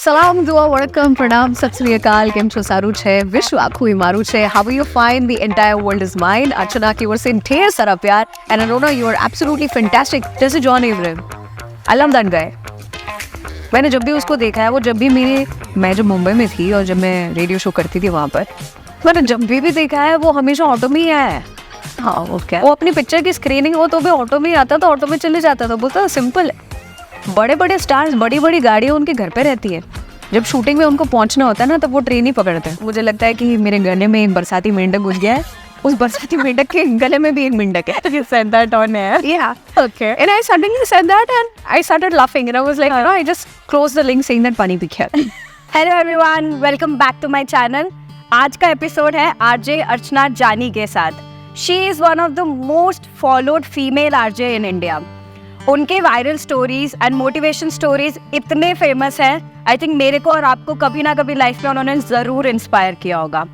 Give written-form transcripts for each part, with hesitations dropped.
Salam, dua, welcome, pranam, sat sri akal, kem cho saru che, vishwa akhui maru che, how are you fine, the entire world is mine, Archana ki oor se dher sara pyar, and Arona, you are absolutely fantastic, जैसे John Abraham, I love that guy. मैंने जब भी उसको देखा है, वो जब भी मैं जब मुंबई में थी और जब मैं रेडियो शो करती थी वहाँ पर, मैंने जब भी देखा है वो हमेशा ऑटो में ही आया है. हाँ, वो अपनी पिक्चर की स्क्रीनिंग हो तो भी ऑटो में ही आता था, ऑटो में चले जाता था, बोलता सिंपल है. बड़े बड़े स्टार्स, बड़ी बड़ी गाड़ियाँ उनके घर पे रहती है. जब शूटिंग में उनको पहुंचना होता है ना, तब वो ट्रेन ही पकड़ते हैं. मुझे लगता है कि मेरे गले में एक बरसाती मेंढक घुस गया है, उस बरसाती मेंढक के गले में भी एक मेंढक है. You said that on air. Yeah. Okay. And I suddenly said that and I started laughing and I was like, I just closed the link saying that पानी पी गया. Hello everyone, welcome back to my channel. आज का episode है RJ अर्चना जानी के साथ. She is one of the most followed female RJ in India. उनके viral stories and motivation stories इतने फेमस हैं, आई थिंक मेरे को और आपको कभी ना कभी लाइफ में उन्होंने ज़रूर इंस्पायर किया होगा.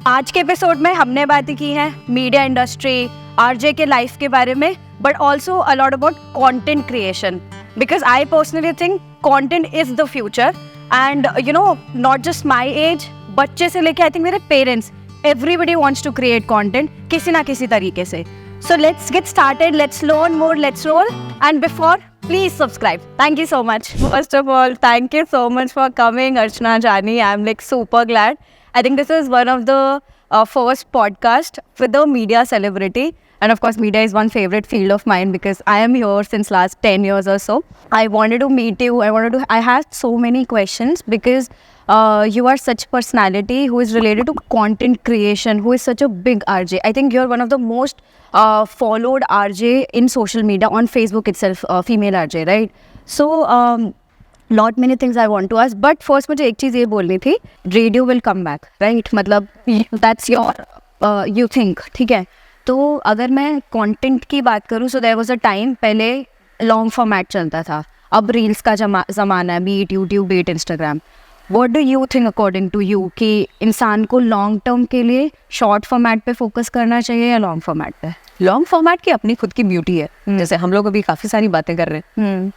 आज के एपिसोड में हमने बातें की हैं मीडिया इंडस्ट्री, आरजे के लाइफ के बारे में, but also a lot about content creation, because I personally think content is the future. And you know, not just my age, बच्चे से लेके आई थिंक मेरे parents, everybody wants to create content किसी ना किसी तरीके से. So let's get started, let's learn more, let's roll. And before, please subscribe. Thank you so much. First of all, thank you so much for coming, Archana Jani. I'm like super glad. I think this is one of the first podcast with a media celebrity. And of course, media is one favorite field of mine because I am here since last 10 years or so. I wanted to meet you. I had so many questions because you are such a personality who is related to content creation, who is such a big RJ. I think you're one of the most followed RJ in social media on Facebook itself, female RJ, right? So, lot many things I want to ask, but first मुझे एक चीज़ ये बोलनी थी, radio will come back, right? मतलब that's your you think, ठीक है? तो अगर मैं कंटेंट की बात करूँ, so there was a time पहले लॉन्ग फॉर्मेट चलता था, अब रील्स का ज़माना है, beat YouTube, beat Instagram. What do you think according to you कि इंसान को लॉन्ग टर्म के लिए शॉर्ट फॉर्मेट पे फोकस करना चाहिए या लॉन्ग फॉर्मेट पे? लॉन्ग फॉर्मेट की अपनी खुद की ब्यूटी है. जैसे हम लोग अभी काफ़ी सारी बातें कर रहे हैं,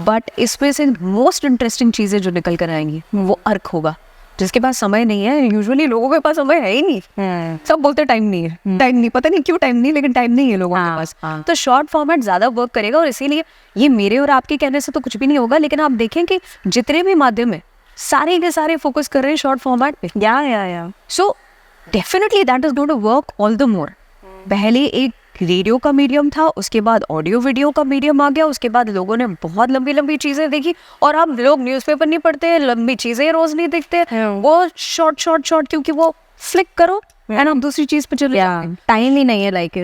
बट इसमें से मोस्ट इंटरेस्टिंग चीज़ें जो निकल कर आएंगी वो अर्क होगा. जिसके पास समय नहीं है, यूजुअली लोगों के पास समय है ही नहीं. सब बोलते टाइम नहीं है, टाइम नहीं, पता नहीं क्यों टाइम नहीं, लेकिन टाइम नहीं है लोगों के पास. तो शॉर्ट फॉर्मेट ज़्यादा वर्क करेगा और इसीलिए ये मेरे और आपके कहने से तो कुछ भी नहीं होगा, लेकिन आप देखें कि जितने भी माध्यम है सारे के सारे फोकस कर रहे हैं शॉर्ट फॉर्मेट पे. या so definitely that is going to work all the more. पहले एक रेडियो का मीडियम था, उसके बाद ऑडियो वीडियो का मीडियम आ गया, उसके बाद लोगों ने बहुत लंबी लंबी चीजें देखी, और अब लोग न्यूज़पेपर नहीं पढ़ते, लंबी चीजें रोज नहीं देखते, वो शॉर्ट क्योंकि वो फ्लिक करो एंड अब दूसरी चीज पे चले. टाइम ही नहीं है लाइक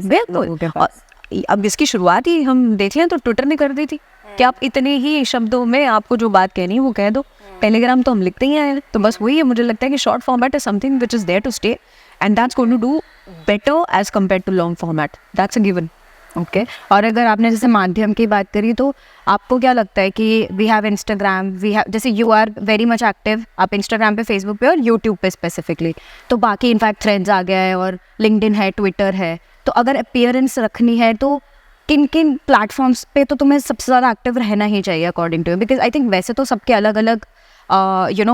अब इसकी शुरुआत ही हम देख लें तो ट्विटर ने कर दी थी कि आप इतने ही शब्दों में आपको जो बात कहनी है वो कह दो. टेलीग्राम तो हम लिखते ही आए, तो बस वही है. मुझे लगता है कि short format is something which is there to stay and that's going to do better as compare to long format. That's a given. Okay. और अगर आपने जैसे माध्यम की बात करी, तो आपको क्या लगता है कि we have Instagram, we have, जैसे you are very much active, आप इंस्टाग्राम पे, फेसबुक पे और यूट्यूब पे स्पेसिफिकली, तो बाकी इनफैक्ट थ्रेड्स आ गया है और लिंक्डइन है, ट्विटर है, तो अगर अपीयरेंस रखनी है तो किन किन प्लेटफॉर्म्स पे तो तुम्हें सबसे ज़्यादा एक्टिव रहना ही चाहिए according to you? Because I think वैसे तो सबके अलग अलग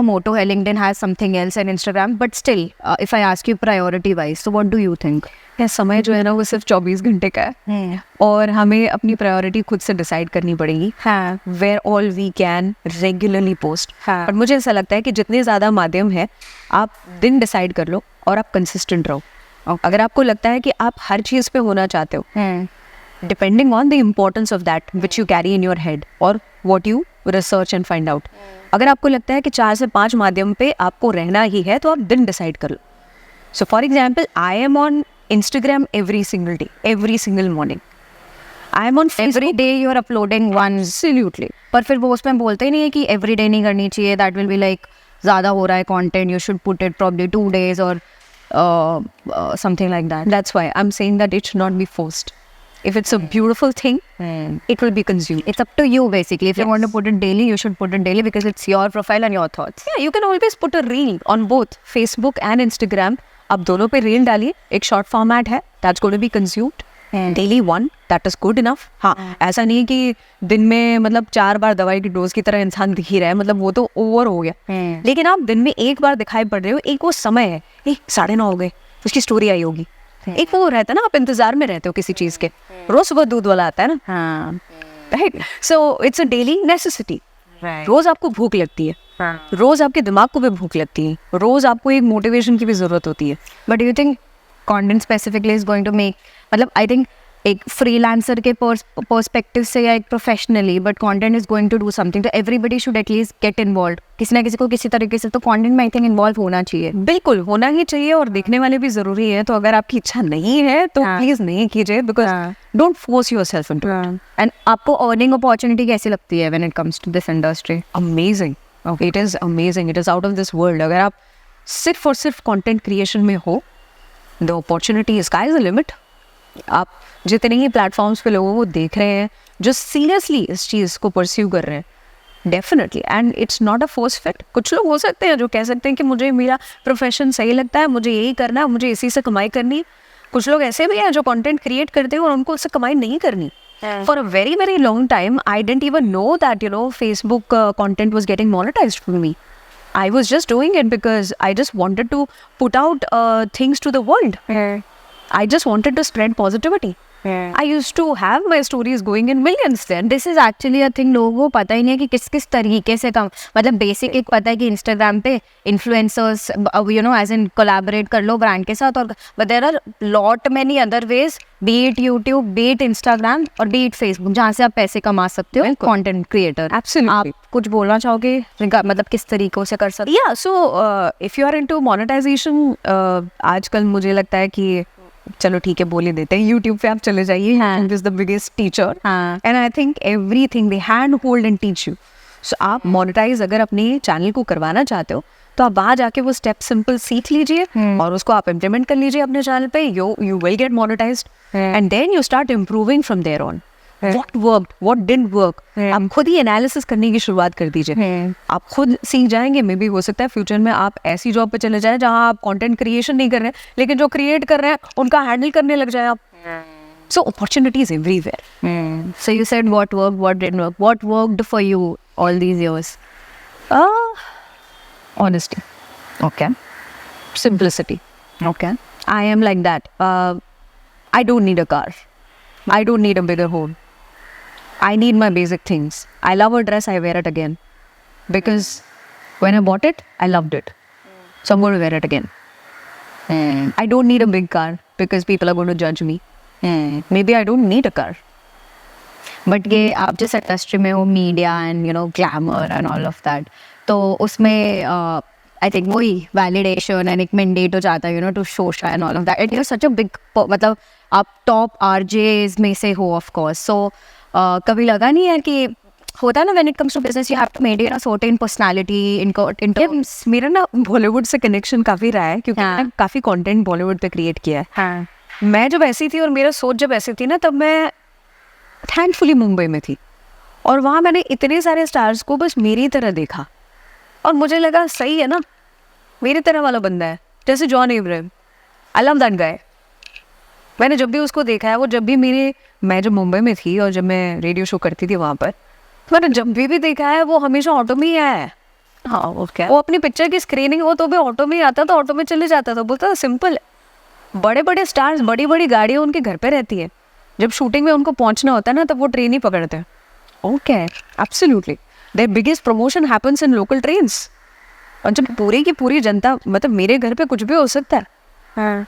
मोटो है. LinkedIn has something else and Instagram, but still if I ask you priority wise, so what do you think? समय जो है ना वो सिर्फ 24 घंटे का है और हमें अपनी प्रायोरिटी खुद से डिसाइड करनी पड़ेगी. Where all we can regularly post. But मुझे ऐसा लगता है कि जितने ज़्यादा माध्यम है, आप दिन डिसाइड कर लो और आप कंसिस्टेंट रहो. अगर आपको लगता है कि आप हर चीज़ पे होना चाहते हो, depending on the importance of that which you carry in your head or what you research and find out. अगर आपको लगता है कि 4 से 5 माध्यम पे आपको रहना ही है, तो आप दिन डिसाइड कर लो. So for example, I am on Instagram every single day, every single morning. I am on Facebook. Every day you are uploading one. Absolutely. पर फिर वो उसमें बोलते ही नहीं है कि every day नहीं करनी चाहिए, that will be like ज़्यादा हो रहा है content, you should put it probably 2 days or something like that. That's why I'm saying that it should not be forced. If it's a beautiful thing, it will be consumed. It's up to you basically. If you want to put it daily, you should put it daily because it's your profile and your thoughts. Yeah, you can always put a reel on both Facebook and Instagram. आप दोनों पे reel डालिए. एक short format है, that's going to be consumed. Daily 1 that is good enough. हाँ, ऐसा नहीं है कि दिन में मतलब 4 बार दवाई की डोज की तरह इंसान दिख ही रहा है, मतलब वो तो ओवर हो गया. लेकिन आप दिन में एक बार दिखाई पड़ रहे हो, एक वो समय है, 9:30 हो गए, उसकी स्टोरी आई होगी. एक वो रहता है ना, आप इंतजार में रहते हो किसी चीज के. रोज सुबह दूध वाला आता है ना. हाँ, right. So it's a daily necessity. रोज आपको भूख लगती है, रोज आपके दिमाग को भी भूख लगती है, रोज आपको एक मोटिवेशन की भी जरूरत होती है. But you think content specifically is going to make, मतलब आई थिंक एक फ्रीलांसर के पर्सपेक्टिव से या एक professionally, but content is going to do something, तो everybody should at least get involve. किसी ना किसी को किसी तरीके से तो कंटेंट में आई थिंक इन्वॉल्व होना चाहिए. बिल्कुल होना ही चाहिए, और देखने वाले भी जरूरी है. तो अगर आपकी इच्छा नहीं है तो प्लीज नहीं कीजिए, because don't force yourself into it. And आपको अर्निंग अपॉर्चुनिटी कैसी लगती है when it comes to this industry? Amazing. It is amazing, it is out of this world. अगर आप सिर्फ और सिर्फ कंटेंट क्रिएशन में हो, the opportunity sky is the limit. आप जितने ही प्लेटफॉर्म्स पे लोगों को देख रहे हैं जो सीरियसली इस चीज़ को परस्यू कर रहे हैं, definitely. And it's not a force fit. कुछ लोग हो सकते हैं जो कह सकते हैं कि मुझे मेरा प्रोफेशन सही लगता है, मुझे यही करना है, मुझे इसी से कमाई करनी है. कुछ लोग ऐसे भी हैं जो कंटेंट क्रिएट करते हैं और उनको उससे कमाई नहीं करनी. For a very very long time I didn't even know that Facebook content was getting monetised for me. I was just doing it because I just wanted to put out things to the world. I just wanted to spread positivity. I used to have my stories going in millions then. This is actually a thing. लोगों को पता ही नहीं है कि किस किस तरीके से कम, मतलब बेसिक एक पता है कि इंस्टाग्राम पे इन्फ्लुएंसर्स एज इन कोलैबोरेट कर लो ब्रांड के साथ, और but there are lot many other ways, be it YouTube, be it Instagram और बी इट फेसबुक, जहाँ से आप पैसे कमा सकते हो कंटेंट क्रिएटर. Absolutely. आप कुछ बोलना चाहोगे मतलब किस तरीकों से कर सकते? Yeah, so if you are into monetization, आजकल मुझे लगता है कि चलो ठीक है बोल ही देते हैं, यूट्यूब पे आप चले जाइए. YouTube is the biggest teacher. And I think everything they hand hold and teach you. So आप मोनेटाइज अगर अपने चैनल को करवाना चाहते हो तो आप वहाँ जाके वो स्टेप सिंपल सीख लीजिए और उसको आप इम्प्लीमेंट कर लीजिए अपने चैनल पे. You will get monetized and then you start improving from there on. What worked, what didn't work, आप खुद ही एनालिसिस करने की शुरुआत कर दीजिए. आप खुद सीख जाएंगे. मे बी हो सकता है फ्यूचर में आप ऐसी जॉब पे चले जाएं जहाँ आप कंटेंट क्रिएशन नहीं कर रहे हैं, लेकिन जो क्रिएट कर रहे हैं उनका हैंडल करने लग जाए आप. So opportunities everywhere. So you said what worked, what didn't work. What worked for you all these years? Honesty. Okay. Simplicity. Okay. I am like that. I don't need a car. I don't need a bigger home. I need my basic things. I love a dress, I wear it again. Because when I bought it, I loved it. So I'm going to wear it again. I don't need a big car because people are going to judge me. Maybe I don't need a car. But ये आप जिस industry में हो, media and glamour and all of that, तो उसमें I think वही validation and एक mandate हो जाता है to show and all of that. It is such a big, मतलब आप टॉप आरजेज में से हो ऑफ कोर्स. सो कभी लगा नहीं है कि होता है ना when it comes to business you have to maintain a certain personality इनको? मेरा ना बॉलीवुड से कनेक्शन काफ़ी रहा है क्योंकि मैंने काफ़ी कंटेंट बॉलीवुड पे क्रिएट किया है. मैं जब ऐसी थी और मेरा सोच जब ऐसी थी ना, तब मैं थैंकफुली मुंबई में थी और वहाँ मैंने इतने सारे स्टार्स को बस मेरी तरह देखा और मुझे लगा सही है ना, मेरी तरह वाला बंदा है. जैसे John Ibrahim, I love that guy. मैंने जब भी उसको देखा है, वो जब भी मैं जब मुंबई में थी और जब मैं रेडियो शो करती थी वहाँ पर, तो मैंने जब भी देखा है वो हमेशा ऑटो में ही आया है. हाँ, ओके. वो अपनी पिक्चर की स्क्रीनिंग हो तो भी ऑटो में ही आता था, ऑटो में चले जाता था. बोलता था सिंपल. बड़े बड़े स्टार्स, बड़ी बड़ी गाड़ियाँ उनके घर पे रहती है. जब शूटिंग में उनको पहुँचना होता है ना, तब वो ट्रेन ही पकड़ते हैं. Okay, absolutely. Their biggest promotion happens in local trains. और जब पूरी की पूरी जनता, मतलब मेरे घर पे कुछ भी हो सकता है,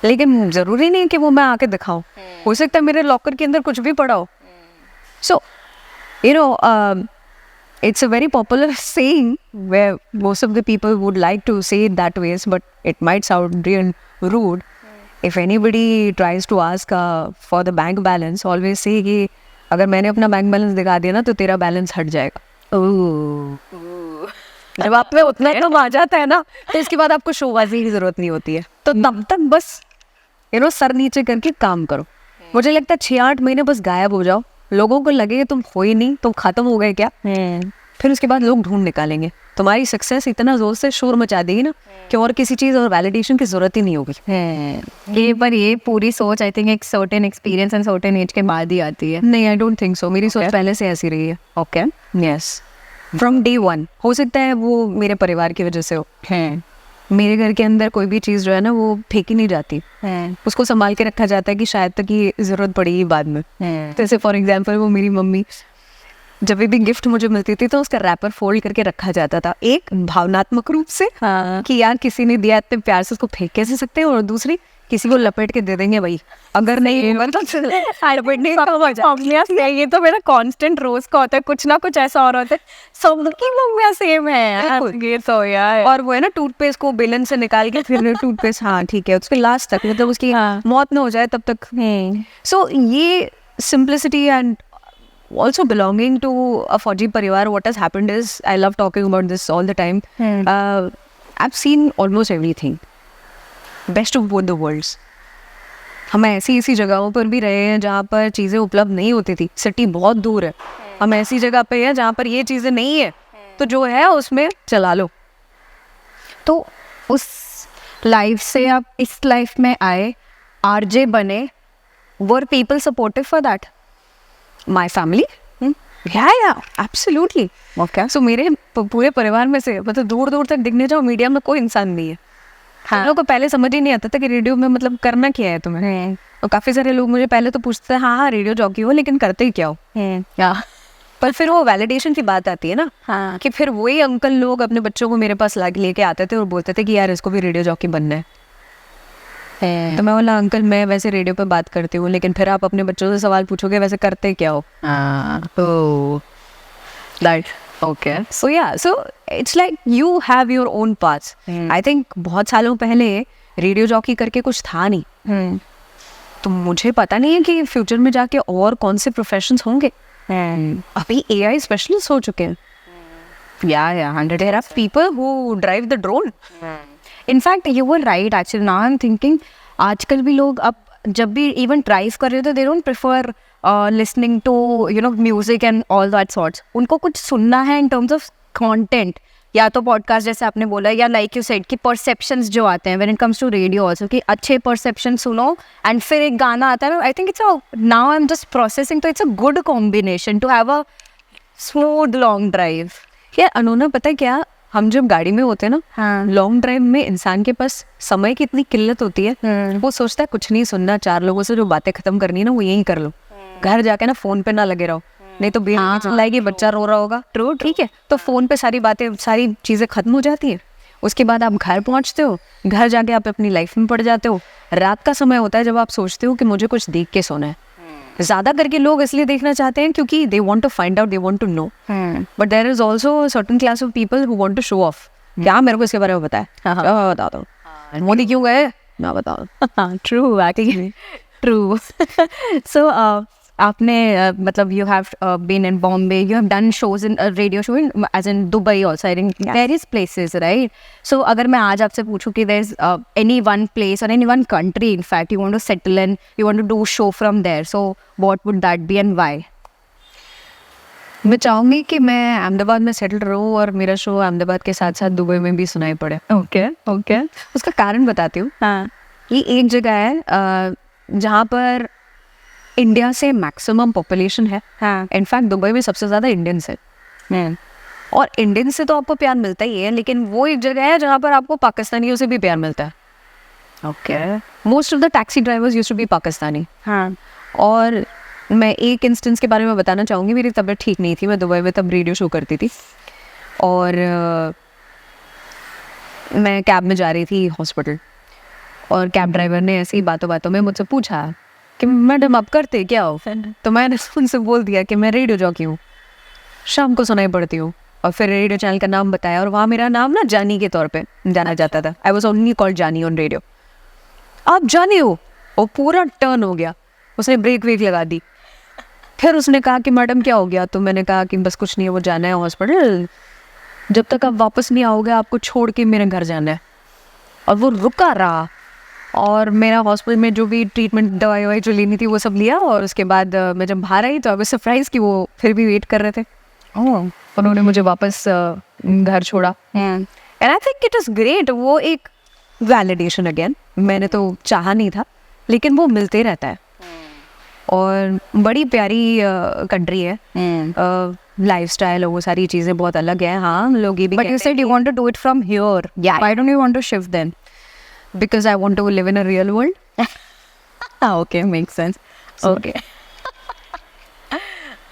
लेकिन ज़रूरी नहीं कि वो मैं आके दिखाऊं. हो सकता है मेरे लॉकर के अंदर कुछ भी पड़ा हो. सो it's a very popular saying where most of the people would like to say it that ways, but it might sound real rude. If anybody tries to ask for the bank balance, always say कि अगर मैंने अपना bank balance दिखा दिया ना तो तेरा balance हट जाएगा. जब आप में उतना कम आ जाता है ना, तो इसके बाद आपको शोबाजी की जरूरत नहीं होती है. तो तब तक बस सर नीचे करके काम करो. मुझे लगता है 6-8 महीने बस गायब हो जाओ, लोगों को लगे तुम हो ही नहीं, तुम खत्म हो गए क्या, फिर उसके बाद लोग ढूंढ निकालेंगे। तुम्हारी सक्सेस इतना जोर से शोर मचा देगी ना कि और किसी चीज़ और वैलिडेशन की जरूरत ही नहीं होगी। ये पूरी सोच आई थिंक एक certain experience and certain age के बाद ही आती है। नहीं, आई डोंट थिंक सो। मेरी सोच पहले से ऐसी रही है। Okay, yes, from day one. हो सकता है वो मेरे परिवार की वजह से हो। मेरे घर के अंदर कोई भी चीज़ जो है ना वो फेंकी नहीं जाती, उसको संभाल के रखा जाता है कि शायद तक ये ज़रूरत पड़ेगी बाद में। जैसे फॉर एग्जांपल वो मेरी मम्मी जब भी गिफ्ट मुझे मिलती थी तो उसका रैपर फोल्ड करके रखा जाता था, एक भावनात्मक रूप से कि यार किसी ने दिया इतने प्यार से उसको फेंक कैसे सकते हैं, और दूसरी किसी को लपेट के दे देंगे भाई, अगर नहीं होगा तो ये तो मेरा कांस्टेंट रोज का होता है, कुछ ना कुछ ऐसा और होता है, सबकी मम्मियाँ सेम है ये तो यार। और वो है ना टूथपेस्ट को बेलन से निकाल के फिर टूथपेस्ट, हाँ ठीक है, उसके लास्ट तक मतलब उसकी मौत ना हो जाए तब तक। सो ये simplicity and also belonging to a Fauji parivar, what has happened is, I love talking about this all the time. I've seen almost everything, best of both the worlds. हम ऐसी जगहों पर भी रहे हैं जहाँ पर चीज़ें उपलब्ध नहीं होती थी, सिटी बहुत दूर है। हम ऐसी जगह पे हैं जहाँ पर ये चीज़ें नहीं है, तो जो है उसमें चला लो। तो उस लाइफ से आप इस लाइफ में आए, आरजे बने, were people supportive for that? My family? Yeah, absolutely. Okay. So मेरे पूरे परिवार में से मतलब दूर दूर तक दिखने जाओ मीडिया में कोई इंसान नहीं है। हाँ, लोगों को पहले समझ ही नहीं आता था कि रेडियो में मतलब करना क्या है तुम्हें। और काफ़ी सारे लोग मुझे पहले तो पूछते थे हाँ रेडियो जॉकी हो, लेकिन करते ही क्या हो। पर फिर वो वैलिडेशन की बात आती है ना, हाँ, कि फिर वही अंकल लोग अपने बच्चों को मेरे पास लेके आते थे और बोलते थे कि यार इसको भी रेडियो जॉकी बनना है। तो मैं बोला अंकल मैं वैसे रेडियो पे बात करती हूँ, लेकिन फिर आप अपने बच्चों से सवाल पूछोगे वैसे करते क्या हो। सो या so it's like you have your own paths. I think बहुत सालों पहले रेडियो जॉकी करके कुछ था नहीं, तो मुझे पता नहीं है कि फ्यूचर में जाके और कौन से प्रोफेशंस होंगे। अभी AI स्पेशलिस्ट हो चुके हैं। There are people who drive the drone. In fact you were right, actually now I am thinking आजकल भी लोग अब जब भी इवन ड्राइव कर रहे हो तो they don't prefer listening to you know music and all that sorts. उनको कुछ सुनना है इन टर्म्स ऑफ कंटेंट, या तो पॉडकास्ट जैसे आपने बोला, या लाइक यू सेड कि परसेप्शंस जो आते हैं when it comes to radio also, कि अच्छे परसेप्शन सुनो एंड फिर एक गाना आता है। I think it's now I am just processing, तो it's a good combination to have a smooth long drive. यार अनोना पता है क्या, हम जब गाड़ी में होते हैं ना, हाँ, लॉन्ग ड्राइव में इंसान के पास समय की इतनी किल्लत होती है, वो सोचता है कुछ नहीं सुनना, चार लोगों से जो बातें खत्म करनी है ना वो यहीं कर लो, घर जाके ना फोन पे ना लगे रहो, नहीं तो बेटी चिल्लाएगी, बच्चा रो रहा होगा। ट्रू, ठीक है, तो फोन पे सारी बातें सारी चीजें खत्म हो जाती है। उसके बाद आप घर पहुंचते हो, घर जाके आप अपनी लाइफ में पड़ जाते हो। रात का समय होता है जब आप सोचते हो कि मुझे कुछ देख के सोना है। ज्यादा करके लोग इसलिए देखना चाहते हैं क्योंकि they want to find out, they want to know, but there is also certain class of people who want to show off. क्या मेरे को इसके बारे में पता है, मैं बताता हूँ मोदी क्यों गए, मैं बताऊँ। True actually, true. सो आपने मतलब you have been in Bombay, you have done shows in radio show in as in Dubai also, in various places, right? So अगर मैं आज आपसे पूछूं कि there is any one place और any one country in fact you want to settle in, you want to do show from there, so what would that be and why? मैं चाहूँगी कि मैं अहमदाबाद में सेटल रहूँ और मेरा शो अहमदाबाद के साथ साथ दुबई में भी सुनाई पड़े। ओके ओके, उसका कारण बताती हूँ। हाँ, ये एक जगह है जहाँ पर इंडिया से मैक्सिमम पॉपुलेशन है। हाँ, इनफैक्ट दुबई में सबसे ज़्यादा इंडियंस है, और इंडियन से तो आपको प्यार मिलता ही है, लेकिन वो एक जगह है जहाँ पर आपको पाकिस्तानियों से भी प्यार मिलता है। Okay, most of the taxi drivers used to be Pakistani. हाँ, और मैं एक इंस्टेंस के बारे में बताना चाहूँगी। मेरी तबीयत ठीक नहीं थी, मैं दुबई में तब रेडियो शो करती थी, और मैं कैब में जा रही थी हॉस्पिटल, और कैब ड्राइवर ने ऐसे ही बातों बातों में मुझसे पूछा कि मैडम आप करते क्या हो? तो मैंने उनसे बोल दिया कि मैं रेडियो जॉकी हूँ, शाम को सुनाई पड़ती हूँ, और फिर रेडियो चैनल का नाम बताया, और वहाँ मेरा नाम ना जानी के तौर पे जाना जाता था। आई वॉज ओनली कॉल्ड जानी ऑन रेडियो। आप जानी हो? और पूरा टर्न हो गया, उसने ब्रेक वेक लगा दी। फिर उसने कहा कि मैडम क्या हो गया? तो मैंने कहा कि बस कुछ नहीं है, वो जाना है हॉस्पिटल, जब तक आप वापस नहीं आओगे आपको छोड़ के मेरे घर जाना है। और वो रुका रहा, और मेरा हॉस्पिटल में जो भी ट्रीटमेंट दवाई ववाई जो लेनी थी वो सब लिया, और उसके बाद मैं जब बाहर आई तो आई वाज सरप्राइज कि वो फिर भी वेट कर रहे थे। उन्होंने मुझे वापस घर छोड़ा. And I think it is great. वो एक वैलिडेशन अगेन, मैंने तो चाहा नहीं था, लेकिन वो मिलते रहता है. और बड़ी प्यारी कंट्री है. लाइफस्टाइल और वो सारी चीज़ें बहुत अलग है. हाँ, लोग ये भी But you said you want to do it from here. Yeah. Why don't you want to shift then? because I want to live in a real world. Okay, makes sense. Okay.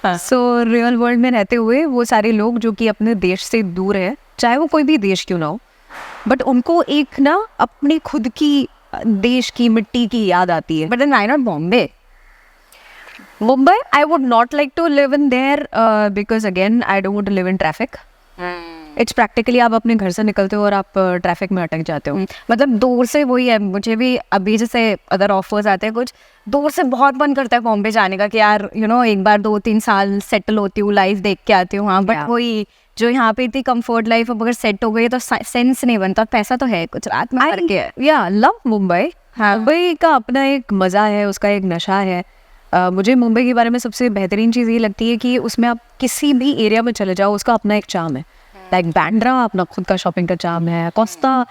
So real world में रहते हुए वो सारे लोग जो कि अपने देश से दूर है, चाहे वो कोई भी देश क्यों ना हो, बट उनको एक ना अपनी खुद की देश की मिट्टी की याद आती है. But then why not Bombay? Mumbai, I would not like to live in there because again I don't want to live in traffic. It's practically आप अपने घर से निकलते हो और आप ट्रैफिक में अटक जाते हो. मतलब दूर से वही है, मुझे भी अभी जैसे अदर ऑफर्स आते हैं कुछ, दूर से बहुत मन करता है बॉम्बे जाने का कि यार एक बार 2-3 साल सेटल होती हूँ, लाइफ देख के आती हूँ. हाँ, बट वही जो यहाँ पे इतनी कंफर्ट लाइफ अगर सेट हो गई तो सेंस नहीं बनता. पैसा तो है कुछ, रात में करके है. या लव मुंबई. मुंबई का अपना एक मज़ा है, उसका एक नशा है. मुझे मुंबई के बारे में सबसे बेहतरीन चीज़ ये लगती है कि उसमें आप किसी भी एरिया में चले जाओ, उसका अपना एक चार्म है. लाइक बैंड्रा अपना खुद का शॉपिंग का चार्म है. कोस्टा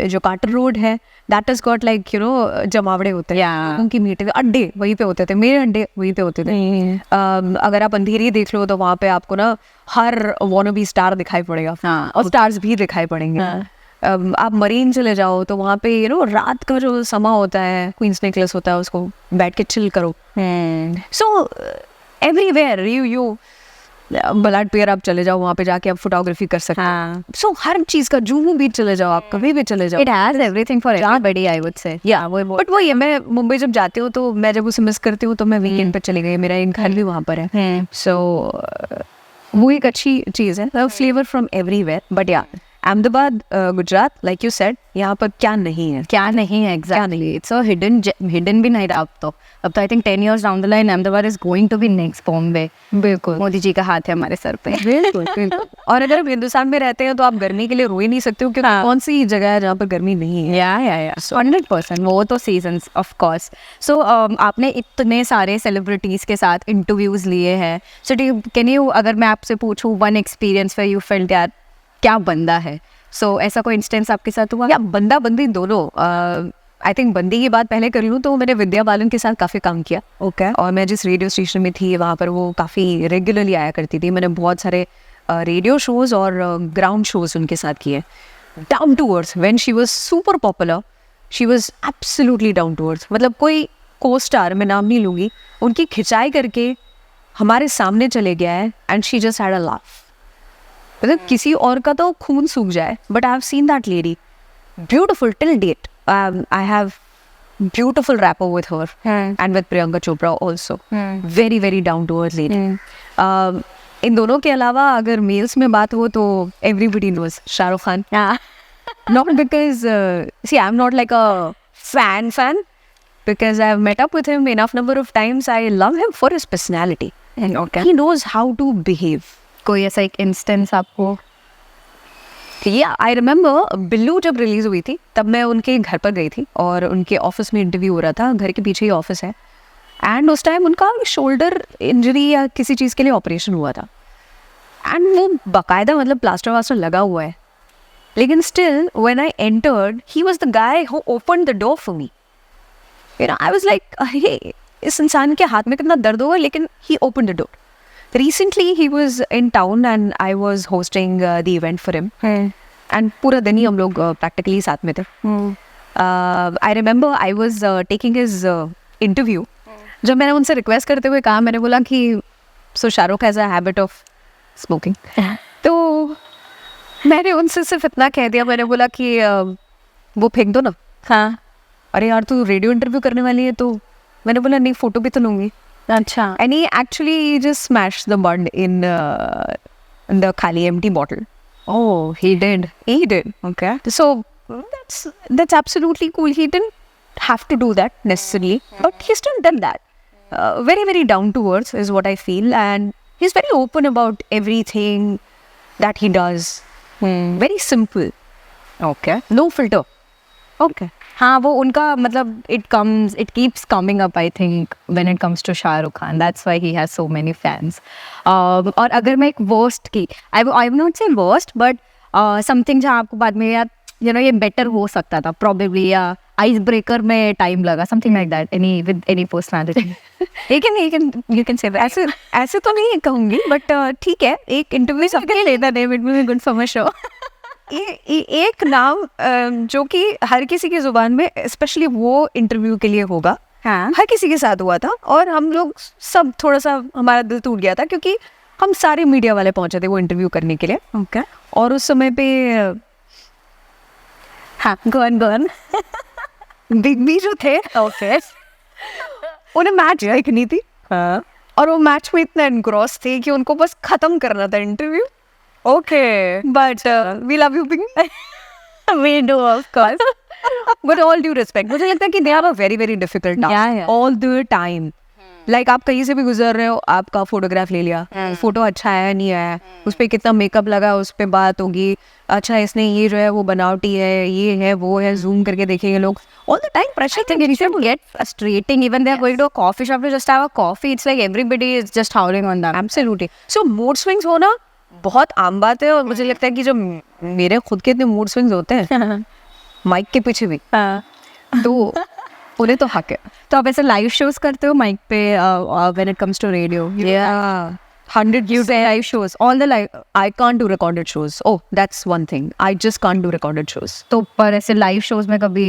जो कार्टर रोड है, दैट इज गॉट लाइक जमावड़े होते हैं, उनकी मीटिंग अड्डे वहीं पे होते थे, मेरे अड्डे वहीं पे होते थे. अगर आप अंधेरी देख लो तो वहाँ पे आपको ना हर वॉनबी स्टार दिखाई पड़ेगा. और स्टार्स भी दिखाई पड़ेंगे. आप मरीन चले जाओ तो वहाँ पे रात का जो समा होता है, क्वींस नेकलेस होता है, उसको बैठ के चिल करो. सो एवरीवेयर यू बलाट पियर आप चले जाओ, वहाँ पे जाके आप फोटोग्राफी कर सकते हैं. सो हर चीज़ का, जुहू बीच चले जाओ, आप कभी भी चले जाओ. It has everything for everybody, I would say. या बट वही है, मैं मुंबई जब जाती हूँ तो मैं जब उसे मिस करती हूँ तो मैं वीकेंड पे चली गई. मेरा एक घर भी वहाँ पर है. सो वो एक अच्छी चीज़ है. Flavour from everywhere. बट या Ahmedabad, Gujarat, like you said, यहाँ पर क्या नहीं है, क्या नहीं है एग्जैक्टली. इट्स अ हिडन भी नहीं रहा अब तो I think 10 years down the line Ahmedabad is going to be next Bombay. बिल्कुल, मोदी जी का हाथ है हमारे सर पे. बिल्कुल बिल्कुल. और अगर आप हिंदुस्तान में रहते हैं तो आप गर्मी के लिए रो ही नहीं सकते हो, क्योंकि कौन सी जगह है जहाँ पर गर्मी नहीं है. या 100%. वो तो सीजन्स ऑफ कोर्स. सो आपने इतने सारे सेलिब्रिटीज के साथ इंटरव्यूज लिए हैं. सो कैन यू, अगर मैं आपसे पूछूं one experience where you felt यार क्या बंदा है, सो ऐसा कोई इंस्टेंस आपके साथ हुआ? या बंदा बंदी दोनों. आई थिंक बंदी की बात पहले कर लूँ तो मैंने विद्या बालन के साथ काफ़ी काम किया. ओके. और मैं जिस रेडियो स्टेशन में थी वहाँ पर वो काफ़ी रेगुलरली आया करती थी. मैंने बहुत सारे रेडियो शोज़ और ग्राउंड शोज़ उनके साथ किए. Down to earth. When she was super popular, she was absolutely down to earth. मतलब कोई को स्टार, मैं नाम नहीं लूँगी, उनकी खिंचाई करके हमारे सामने चले गया है and she just had a laugh. मतलब किसी और का तो खून सूख जाए, but I have seen that lady beautiful till date. I have beautiful rapport with her and with Priyanka Chopra also. Very very down to earth lady. इन दोनों के अलावा अगर मेल्स में बात हो तो everybody knows Shahrukh Khan. Not because see I am not like a fan because I have met up with him enough number of times. I love him for his personality. Okay. He knows how to behave. कोई ऐसा एक instance आपको? Yeah, I remember Billu जब release हुई थी तब मैं उनके घर पर गई थी और उनके ऑफिस में इंटरव्यू हो रहा था. घर के पीछे ही ऑफिस है. एंड उस टाइम उनका शोल्डर इंजरी या किसी चीज़ के लिए ऑपरेशन हुआ था. एंड वो बाकायदा मतलब प्लास्टर वास्टर लगा हुआ है. लेकिन still when I entered he was the guy who opened the door for me. I was like, अरे इस इंसान के हाथ में कितना दर्द होगा, लेकिन he opened the door. Recently he was in town and I was hosting the event for him. And पूरा दिन ही हम लोग practically साथ में थे. I remember I was taking his interview. जब मैंने उनसे रिक्वेस्ट करते हुए कहा, मैंने बोला कि so Shahrukh has a habit of smoking. तो मैंने उनसे सिर्फ इतना कह दिया, मैंने बोला कि वो फेंक दो ना. हाँ. अरे यार तू रेडियो इंटरव्यू करने वाली है. तो मैंने बोला नहीं, फोटो भी तो लूँगी. अच्छा. And he actually just smashed the mud in the khali empty bottle. Oh, he did. He did. Okay. So that's absolutely cool. He didn't have to do that necessarily, but he still did that. Very very down to earth is what I feel, and he's very open about everything that he does. Very simple. Okay. No filter. Okay. हाँ वो उनका मतलब it keeps coming up I think when it comes to Shah Rukh Khan. That's why he has so many fans. और अगर मैं एक worst की I will not say worst but something जहाँ आपको बाद में यार ये better हो सकता था probably या आइस ब्रेकर में टाइम लगा something like that any with any personality you can say that. ऐसे तो नहीं कहूँगी बट ठीक है एक इंटरव्यू सबके लेता है it will be good for my show. एक नाम जो कि हर किसी की जुबान में स्पेशली वो इंटरव्यू के लिए होगा. हाँ हर किसी के साथ हुआ था और हम लोग सब थोड़ा सा हमारा दिल टूट गया था क्योंकि हम सारे मीडिया वाले पहुंचे थे वो इंटरव्यू करने के लिए. ओके और उस समय पे हाँ गन बिग बी जो थे ओके उन्हें मैच देखनी थी. हाँ और वो मैच में इतना एनग्रॉस थे कि उनको बस खत्म करना था interview. Okay but we love you big we do of course. But all due respect मुझे लगता है कि they have a very very difficult Yeah. All the time. Like आप कहीं से भी गुजर रहे हो आपका फोटोग्राफ ले लिया. फोटो अच्छा आया नहीं आया उस पर कितना मेकअप लगा उस पर बात होगी. अच्छा इसने ये जो है वो बनावटी है ये है वो है जूम करके देखेंगे लोग all the time. I think it can get frustrating even they're going to a coffee shop to just have a coffee. It's like everybody is just howling on them. Absolutely. So mood swings होना बहुत आम बात है और मुझे लगता है कि जो मेरे खुद के इतने मूड स्विंग्स होते हैं माइक के पीछे भी तो उन्हें तो हक है. तो आप ऐसे लाइव शोज करते हो माइक पे when it comes to radio? 100 you say live shows all the live. I can't do recorded shows. Oh, that's one thing. I just can't do recorded shows. तो पर ऐसे लाइव शोज में कभी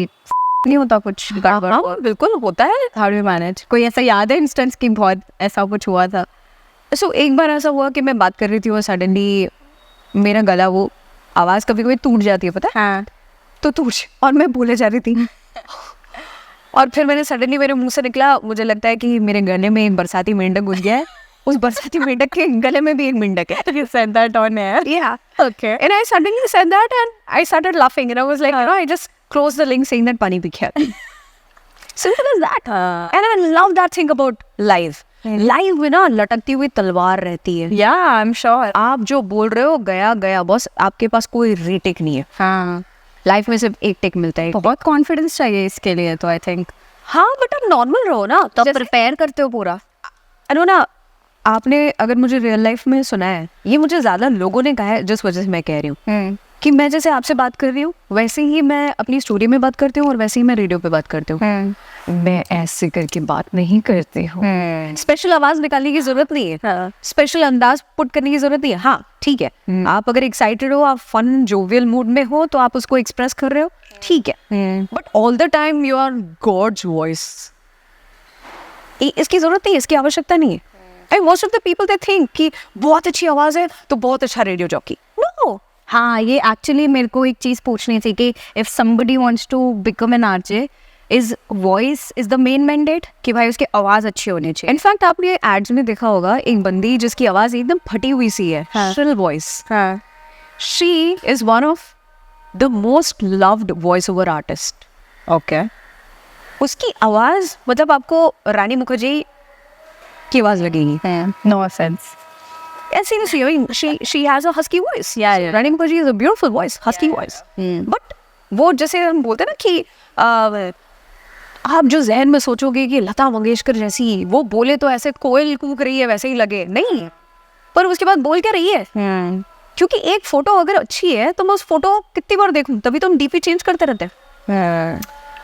नहीं होता कुछ गड़बड़? हाँ बिल्कुल होता है. How do you manage? कोई ऐसा याद है इंस्टेंस की बहुत ऐसा कुछ हुआ था? So एक बार ऐसा हुआ कि मैं बात कर रही थी और सडनली मेरा गला वो आवाज़ कभी कभी टूट जाती है पता है. हाँ तो टूट और मैं बोले जा रही थी और फिर मैंने सडनली मेरे मुंह से निकला मुझे लगता है कि मेरे गले में एक बरसाती मेंढक घुस गया है. उस बरसाती मेंढक के गले में भी एक मेंढक है. You said that on air? Yeah. Okay. And I suddenly said that and I started laughing and I was like, I just closed the link saying that pani bhi kya. Simple as that. And I love that thing about live. Live में ना लटकती हुई तलवार रहती है. Yeah, I'm sure. आप जो बोल रहे हो गया गया बॉस आपके पास कोई रीटेक नहीं है. हाँ लाइफ में सिर्फ एक टेक मिलता है. बहुत कॉन्फिडेंस चाहिए इसके लिए तो आई थिंक. हाँ बट आप नॉर्मल रहो ना तो जैसे- प्रिपेयर करते हो पूरा? अनु ना आपने अगर मुझे रियल लाइफ में सुना है ये मुझे ज्यादा लोगों ने कहा है जिस वजह से मैं कह रही हूँ कि मैं जैसे आपसे बात कर रही हूँ वैसे ही मैं अपनी स्टोरी में बात करती हूँ और वैसे ही मैं रेडियो पे बात करती हूँ. मैं ऐसे करके बात नहीं करती हूँ. स्पेशल आवाज निकालने की जरूरत नहीं है. स्पेशल अंदाज पुट करने की जरूरत नहीं है. हाँ ठीक है आप अगर एक्साइटेड हो आप फन जोवियल मूड में हो तो आप उसको एक्सप्रेस कर रहे हो ठीक है. But all the time you are god's voice. इसकी जरूरत नहीं है इसकी आवश्यकता नहीं है. And most of the people they think कि बहुत अच्छी आवाज है तो बहुत अच्छा रेडियो जॉकी. नो. हाँ ये एक्चुअली मेरे को एक चीज़ पूछनी थी कि if somebody wants to become an RJ is voice is the main mandate कि भाई उसकी आवाज़ अच्छी होनी चाहिए. इनफैक्ट आपने एड्स में देखा होगा एक बंदी जिसकी आवाज एकदम फटी हुई सी है. Shrill voice. हाँ she is one of the most loved voice over artist. Okay. उसकी आवाज मतलब आपको रानी मुखर्जी की आवाज लगेगी. No offence. And seriously, I mean, she has a husky voice. Yeah. Rani Mukherjee is a beautiful voice, husky voice. But वो जैसे हम बोलते हैं ना कि आप जो जहन में सोचोगे कि लता मंगेशकर जैसी वो बोले तो ऐसे कोयल कूक रही है वैसे ही लगे नहीं. पर उसके बाद बोल क्या रही है क्योंकि एक फोटो अगर अच्छी है तो मैं उस फोटो कितनी बार देखूं तभी तो हम डीपी चेंज करते रहते हैं.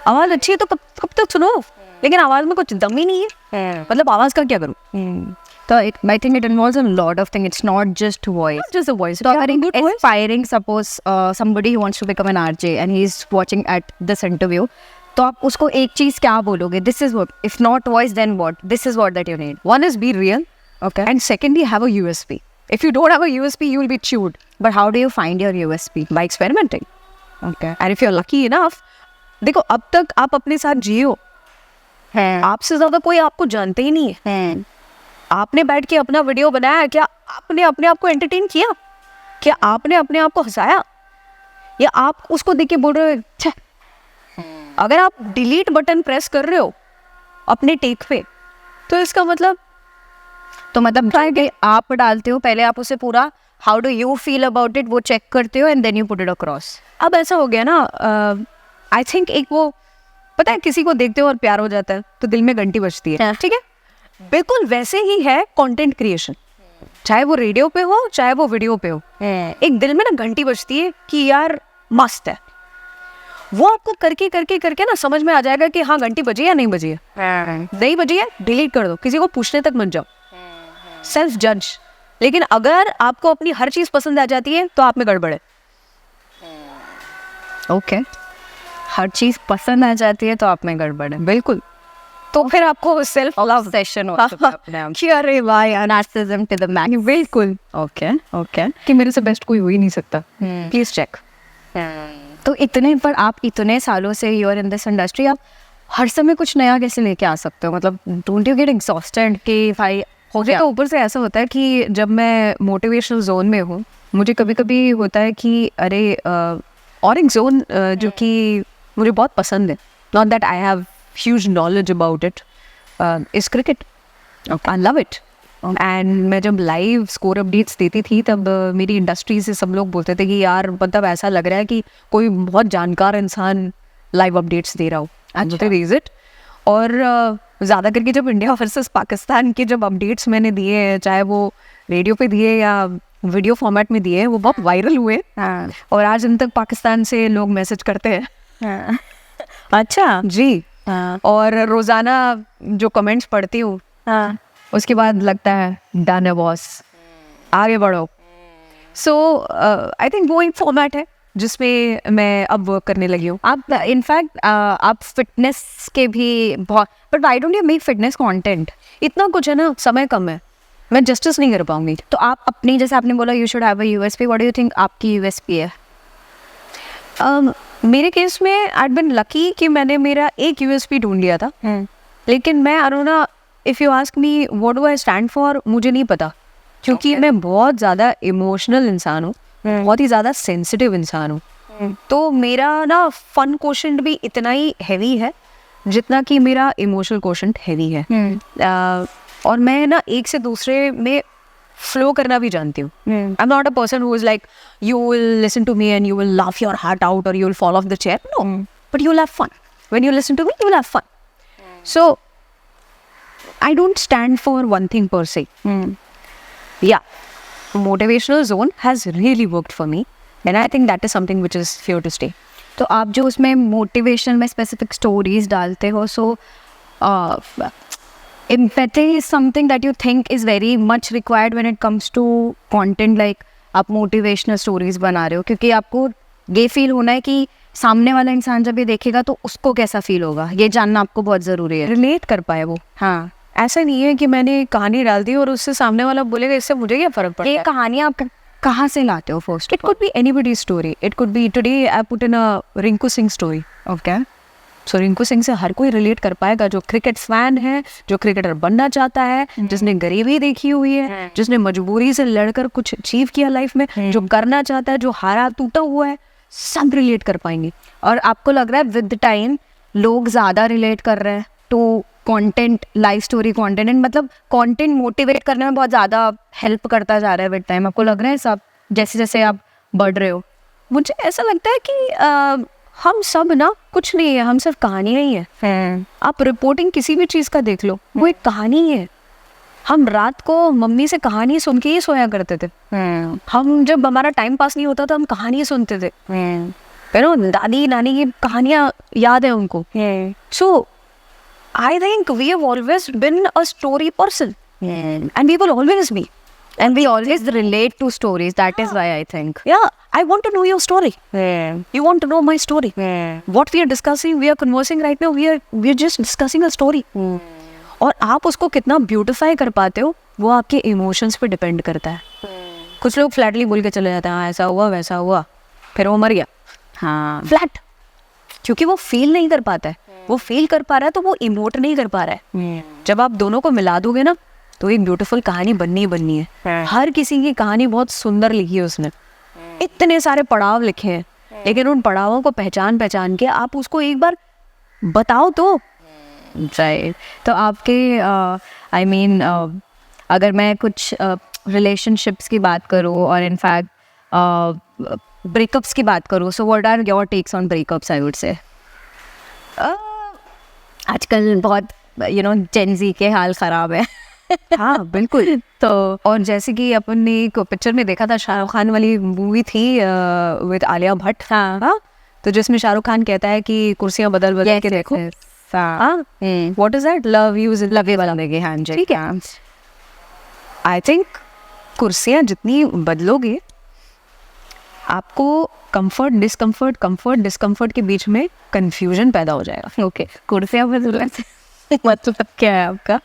आवाज अच्छी है तो कब तक सुनो लेकिन आवाज में कुछ दम ही नहीं है. मतलब आवाज का क्या करूं. So I think it involves a lot of things. It's not just voice. Not just a voice. So Yeah, very good voice. inspiring. Suppose somebody who wants to become an RJ and he's watching at this interview. तो आप उसको एक चीज क्या बोलोगे? This is what. If not voice, then what? This is what that you need. One is be real. Okay. And secondly, have a USP. If you don't have a USP, you will be chewed. But how do you find your USP? By experimenting. Okay. And if you're lucky enough, देखो अब तक आप अपने साथ जियो. आपसे ज्यादा कोई आपको जानते ही नहीं है. आपने बैठ के अपना वीडियो बनाया क्या आपने अपने आप को एंटरटेन किया क्या आपने अपने आप को हंसाया या आप उसको देख के बोल रहे हो छे. अगर आप डिलीट बटन प्रेस कर रहे हो अपने टेक पे तो इसका मतलब तो मतलब कि आप डालते हो पहले आप उसे पूरा how do you feel about it वो चेक करते हो and then you put it across. अब ऐसा हो गया ना आई थिंक एक वो पता है किसी को देखते हो और प्यार हो जाता है तो दिल में घंटी बजती है, ठीक है, बिल्कुल वैसे ही है कंटेंट क्रिएशन, चाहे वो रेडियो पे हो चाहे वो वीडियो पे हो, एक दिल में ना घंटी बजती है कि यार मस्त है। वो आपको करके करके करके ना समझ में आ जाएगा कि हाँ घंटी बजी या नहीं बजी है, नहीं बजी है डिलीट कर दो, किसी को पूछने तक मत जाओ, सेल्फ जज। लेकिन अगर आपको अपनी हर चीज पसंद आ जाती है तो आप में गड़बड़ है। ओके, हर चीज पसंद आ जाती है तो आप में गड़बड़ है, बिल्कुल। तो फिर आपको सेल्फ लव सेशन होता है कि अरे वाह यार, नार्सिसिज्म टू द मैक्स। बिल्कुल, ओके ओके, कि मेरे से बेस्ट कोई हो ही नहीं सकता, प्लीज चेक। तो इतने पर आप इतने सालों से you are in this industry, आप हर समय कुछ नया कैसे लेके आ सकते हो? मतलब डोंट यू गेट एग्जॉस्टेड कि भाई हो मुझे गया? तो ऊपर से ऐसा होता है कि जब मैं मोटिवेशनल जोन में हूँ, मुझे कभी कभी होता है कि अरे और एक जोन जो कि मुझे बहुत पसंद है, not that I have huge knowledge about it, is cricket. I love it. And मैं जब लाइव स्कोर अपडेट्स देती थी तब मेरी इंडस्ट्री से सब लोग बोलते थे कि यार मतलब ऐसा लग रहा है कि कोई बहुत जानकार इंसान लाइव अपडेट्स दे रहा हो। Is it? और ज़्यादा करके जब इंडिया वर्सेस पाकिस्तान के जब अपडेट्स मैंने दिए हैं, चाहे वो रेडियो पे दिए या वीडियो फॉर्मेट में दिए, वो बहुत वायरल हुए। और आज दिन तक पाकिस्तान से लोग मैसेज करते हैं। अच्छा जी। और रोज़ाना जो कमेंट्स पढ़ती हूँ उसके बाद लगता है डन है बॉस, आगे बढ़ो। सो आई थिंक वो एक फॉर्मेट है जिसमें मैं अब वर्क करने लगी हूँ। आप इनफैक्ट आप फिटनेस के भी बहुत, but I don't you make fitness content? इतना कुछ है ना, समय कम है, मैं जस्टिस नहीं कर पाऊंगी। तो आप अपनी, जैसे आपने बोला you should have a USP, what do you think आपकी यूएसपी है? मेरे केस में आई बीन लकी कि मैंने मेरा एक यूएसपी ढूंढ लिया था। लेकिन मैं Aruna, if you ask me what do I stand for, मुझे नहीं पता, क्योंकि मैं बहुत ज़्यादा इमोशनल इंसान हूँ, बहुत ही ज़्यादा सेंसिटिव इंसान हूँ। तो मेरा ना फन क्वोशंट भी इतना ही हैवी है जितना कि मेरा इमोशनल क्वोशंट हैवी है। और मैं ना एक से दूसरे में फ्लो करना भी जानती हूँ। I am not a person who is like you will listen to me and you will laugh your heart out और you will fall off the chair. No, but you will have fun when you listen to me, you will have fun. So I don't stand for one thing per se. Yeah, motivational zone has really worked for me, and I think that is something which is here to stay. तो आप जो उसमें motivation में specific stories डालते हो, so empathy is something that you think is very much required when it comes to content, like आप motivational stories बना रहे हो, क्योंकि आपको ये फील होना है कि सामने वाला इंसान जब ये देखेगा तो उसको कैसा फील होगा, ये जानना आपको बहुत ज़रूरी है। रिलेट कर पाए वो। हाँ, ऐसा नहीं है कि मैंने कहानी डाल दी और उससे सामने वाला बोलेगा इससे मुझे क्या फर्क पड़ता है। ये कहानी आप कहाँ से लाते हो first? It could be anybody's story, it could be today I put in a Rinku Singh story. Okay, so Rinku Singh से हर कोई रिलेट कर पाएगा, जो क्रिकेट फैन है, जो क्रिकेटर बनना चाहता है, जिसने गरीबी देखी हुई है, जिसने मजबूरी से लड़कर कुछ अचीव किया लाइफ में, जो करना चाहता है, जो हारा टूटा हुआ है, सब रिलेट कर पाएंगे। और आपको लग रहा है विद टाइम लोग ज़्यादा रिलेट कर रहे हैं to content, life story content, and मतलब कंटेंट मोटिवेट करने में बहुत ज़्यादा हेल्प करता जा रहा है विद टाइम? आपको लग रहा है सब जैसे जैसे आप बढ़ रहे हो? मुझे ऐसा लगता है कि हम सब ना कुछ नहीं है, हम सिर्फ कहानियाँ ही है। आप रिपोर्टिंग किसी भी चीज़ का देख लो, वो एक कहानी ही है। हम रात को मम्मी से कहानी सुन के ही सोया करते थे। हम जब हमारा टाइम पास नहीं होता था हम कहानी सुनते थे। दादी नानी की कहानियाँ याद है उनको। So I think we have always been a story person and we will always be, And we always relate to stories. That is why I think. yeah, I want to know your story. You want to know my story. What we are discussing, we are conversing right now, we are just discussing a story. और आप उसको कितना beautify कर पाते हो वो आपके emotions पे डिपेंड करता है। कुछ लोग फ्लैटली बोल के चले जाते हैं, हाँ ऐसा हुआ वैसा हुआ, फिर वो मर गया। हाँ, फ्लैट, क्योंकि वो फील नहीं कर पाता है। वो फील कर पा रहा है तो वो इमोट नहीं कर पा रहा है। जब आप दोनों को मिला दोगे ना तो एक ब्यूटीफुल कहानी बननी ही बननी है। हर किसी की कहानी बहुत सुंदर लिखी है उसने, इतने सारे पड़ाव लिखे हैं, लेकिन उन पड़ावों को पहचान के आप उसको एक बार बताओ तो। राइट। तो आपके आई मीन अगर मैं कुछ रिलेशनशिप्स की बात करूँ और इनफैक्ट ब्रेकअप्स की बात करूँ, so what are your takes on breakups? I would say आजकल बहुत जेंजी के हाल खराब है। हाँ बिल्कुल। तो और जैसे कि अपन ने एक पिक्चर में देखा था, शाहरुख खान वाली मूवी थी विद आलिया भट्ट। हाँ, तो जिसमें शाहरुख खान कहता है कि कुर्सियां बदल बदल के देखो। हाँ, what is that, love use love वाला देंगे। हाँ जी, ठीक है। आई थिंक कुर्सियां जितनी बदलोगे, आपको कंफर्ट डिस्कम्फर्ट के बीच में कंफ्यूजन पैदा हो जाएगा। ओके, कुर्सियां बदलने से मतलब क्या है आपका?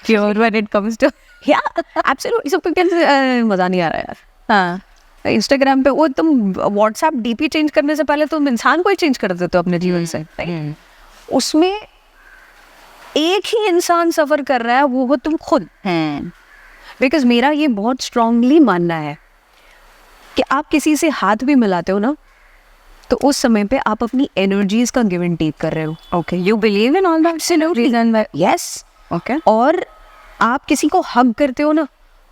Pure when it comes to absolutely. सब मजा नहीं आ रहा यार। हाँ, इंस्टाग्राम पे वो तुम व्हाट्सएप डीपी चेंज करने से पहले तुम इंसान को ही चेंज कर देते हो अपने जीवन से। उसमें एक ही इंसान सफर कर रहा है, वो हो तुम खुद। बिकॉज मेरा ये बहुत स्ट्रांगली मानना है कि आप किसी से हाथ भी मिलाते हो ना, तो उस समय पे आप अपनी एनर्जीज का गिव एंड टेक कर रहे हो। Okay, you believe in all that reason? Yes. Okay, और आप किसी को हग करते हो ना,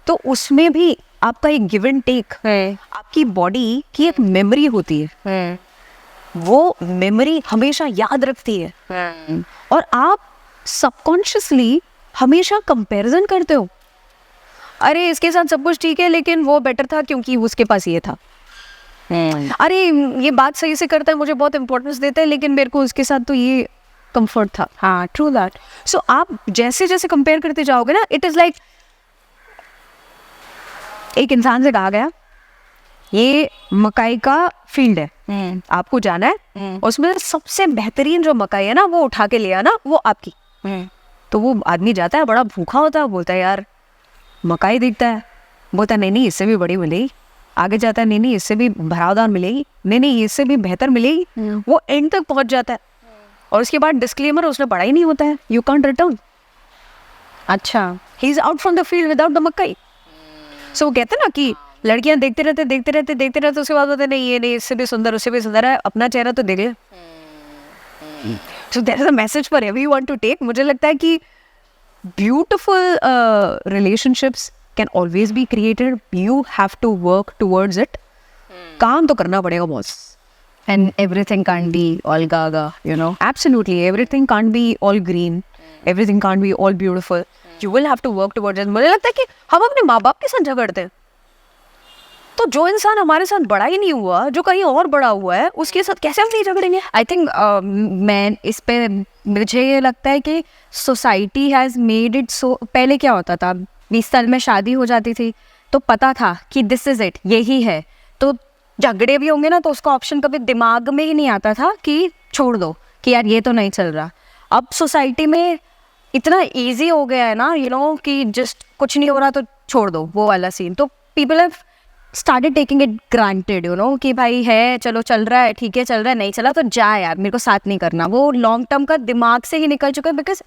तो उसमें भी आपका एक गिव एंड टेक है। आपकी बॉडी की एक मेमोरी होती है, वो मेमोरी हमेशा याद रखती है। और आप सबकॉन्शियसली हमेशा कंपैरिजन करते हो, अरे इसके साथ सब कुछ ठीक है लेकिन वो बेटर था क्योंकि उसके पास ये था। अरे ये बात सही से करता है, मुझे बहुत इंपॉर्टेंस देता है, लेकिन मेरे को उसके साथ तो ये कंफर्ट था। हाँ, ट्रू दैट। सो आप जैसे जैसे कंपेयर करते जाओगे ना, इट इज लाइक एक इंसान से कहा गया ये मकाई का फील्ड है, आपको जाना है, उसमें सबसे बेहतरीन जो मकाई है ना वो उठा के ले आना, वो आपकी। तो वो आदमी जाता है, बड़ा भूखा होता है, बोलता है यार मकाई दिखता है, बोलता है नहीं इससे भी बड़ी मिलेगी। आगे जाता है, नहीं इससे भी भरावदार मिलेगी, नहीं इससे भी बेहतर मिलेगी। वो एंड तक पहुंच जाता है और उसके बाद डिस्क्लेमर उसने पढ़ा ही नहीं होता है, यू कांट रिटर्न। अच्छा, he is out from the field without the मकई। सो वो कहते हैं ना कि लड़कियां देखते रहते उसके बाद बोलते नहीं ये नहीं इससे भी सुंदर, उससे भी सुंदर है, अपना चेहरा तो देख ले। So there is a message for everyone to take. मुझे लगता है कि beautiful relationships can always be created. You have to work towards it. काम तो करना पड़ेगा boss. and everything can't be all gaga, Absolutely, everything can't be all green. Everything can't be all beautiful. You will have to work towards it. मुझे लगता है कि हम अपने माँ बाप के साथ झगड़ते हैं, तो जो इंसान हमारे साथ बड़ा ही नहीं हुआ, जो कहीं और बड़ा हुआ है, उसके साथ कैसे हम नहीं झगड़ेंगे? आई थिंक मैं इस पे मुझे ये लगता है कि society has made it so. पहले क्या होता था, 20 साल में शादी हो जाती थी तो पता था कि दिस इज़ इट, यही है, तो झगड़े भी होंगे ना तो उसका ऑप्शन कभी दिमाग में ही नहीं आता था कि छोड़ दो, कि यार ये तो नहीं चल रहा। अब सोसाइटी में इतना ईजी हो गया है ना, कि जस्ट कुछ नहीं हो रहा तो छोड़ दो, वो वाला सीन। तो people have started taking it granted, कि भाई है, चलो चल रहा है, ठीक है चल रहा है, नहीं चला तो जा यार, मेरे को साथ नहीं करना। वो लॉन्ग टर्म का दिमाग से ही निकल चुका है, because